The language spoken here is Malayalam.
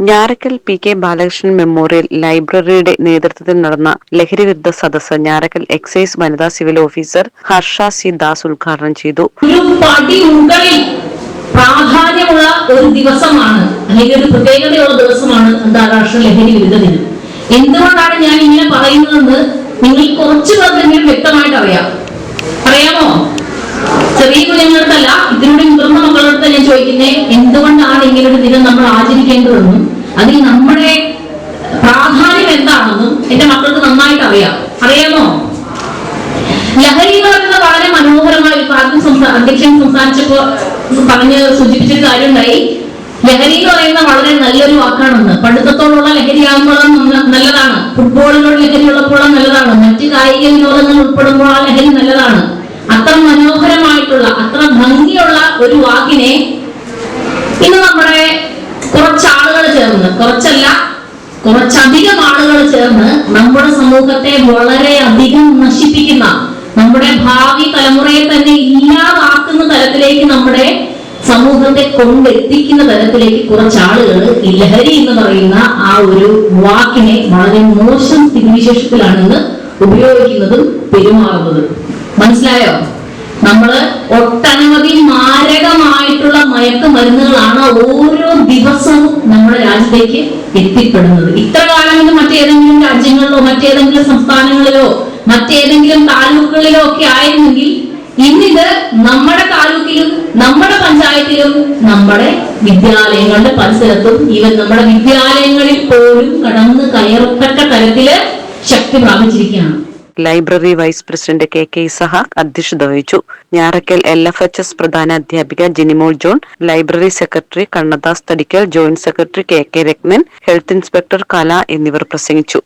ഞാറക്കൽ PK ബാലകൃഷ്ണൻ മെമ്മോറിയൽ ലൈബ്രറിയുടെ നേതൃത്വത്തിൽ നടന്ന ലഹരിവിരുദ്ധ സദസ്സ് ഞാറക്കൽ എക്സൈസ് വനിതാ civil officer Harsha C Das ഉദ്ഘാടനം ചെയ്തു. പ്രാധാന്യമുള്ള ഒരു ദിവസമാണ്, അല്ലെങ്കിൽ ഒരു പ്രത്യേകതയുള്ള ദിവസമാണ് അന്താരാഷ്ട്ര ലഹരി വിരുദ്ധ ദിനം. എന്തുകൊണ്ടാണ് ഞാൻ ഇങ്ങനെ പറയുന്നതെന്ന് നിങ്ങൾ കുറച്ചു പേർക്കെങ്കിലും വ്യക്തമായിട്ട് അറിയാമോ? ചെറിയ കുഞ്ഞുങ്ങൾക്കല്ല, ഇതിലൂടെ മുതിർന്ന മക്കളടുത്ത് ഞാൻ ചോദിക്കുന്നത്, എന്തുകൊണ്ടാണ് ഇങ്ങനെ ഒരു ദിനം നമ്മൾ ആചരിക്കേണ്ടതെന്നും അതിൽ നമ്മുടെ പ്രാധാന്യം എന്താണെന്നും എന്റെ മക്കൾക്ക് നന്നായിട്ട് അറിയാമോ? ലഹരി എന്ന് പറയുന്നത് വളരെ മനോഹരമായ ഒരു അധ്യക്ഷൻ സംസാരിച്ചപ്പോ സൂചിപ്പിച്ചൊരു കാര്യം ഉണ്ടായി. ലഹരി എന്ന് പറയുന്നത് വളരെ നല്ലൊരു വാക്കാണെന്ന്. പഠിത്തത്തോടുള്ള ലഹരി ആകുമ്പോഴും നല്ലതാണ്, ഫുട്ബോളിനോട് ലഹരി ഉള്ളപ്പോഴും നല്ലതാണ്, മറ്റ് കായിക വിനോദങ്ങൾ ഉൾപ്പെടുമ്പോൾ ആ ലഹരി നല്ലതാണ്. അത്ര മനോഹരമായിട്ടുള്ള, അത്ര ഭംഗിയുള്ള ഒരു വാക്കിനെ ഇന്ന് നമ്മുടെ കുറച്ചാളുകൾ ചേർന്ന്, കുറച്ചധികം ആളുകൾ ചേർന്ന് നമ്മുടെ സമൂഹത്തെ വളരെ അധികം നശിപ്പിക്കുന്ന, നമ്മുടെ ഭാവി തലമുറയെ തന്നെ ഇല്ലാതാക്കുന്ന തരത്തിലേക്ക് നമ്മുടെ സമൂഹത്തെ കൊണ്ടെത്തിക്കുന്ന തരത്തിലേക്ക് കുറച്ചാളുകൾ ഈ ലഹരി എന്ന് പറയുന്ന ആ ഒരു വാക്കിനെ വളരെ മോശം സ്ഥിതിവിശേഷത്തിലാണെന്ന് ഉപയോഗിക്കുന്നതും പെരുമാറുന്നതും. മനസ്സിലായോ? നമ്മള് ഒട്ടനവധി മാരകമായിട്ടുള്ള മയക്കുമരുന്നുകളാണ് ഓരോ ദിവസവും നമ്മുടെ രാജ്യത്തേക്ക് എത്തിപ്പെടുന്നത്. ഇത്ര കാലം ഇത് മറ്റേതെങ്കിലും രാജ്യങ്ങളിലോ മറ്റേതെങ്കിലും സംസ്ഥാനങ്ങളിലോ മറ്റേതെങ്കിലും താലൂക്കുകളിലോ ഒക്കെ ആയിരുന്നെങ്കിൽ ഇന്നിത് നമ്മുടെ താലൂക്കിലും നമ്മുടെ പഞ്ചായത്തിലും നമ്മുടെ വിദ്യാലയങ്ങളുടെ പരിസരത്തും ഈവൻ നമ്മുടെ വിദ്യാലയങ്ങളിൽ പോലും കടന്നു കയറത്തക്ക തരത്തില് ശക്തി പ്രാപിച്ചിരിക്കുകയാണ്. Library vice president KK Isahak അധ്യക്ഷത വഹിച്ചു. ഞാറക്കൽ LFHS പ്രധാന അധ്യാപിക Jinimol John, library secretary Kannadas Thadikkal, joint secretary KK Rathnan, health inspector Kala എന്നിവർ പ്രസംഗിച്ചു.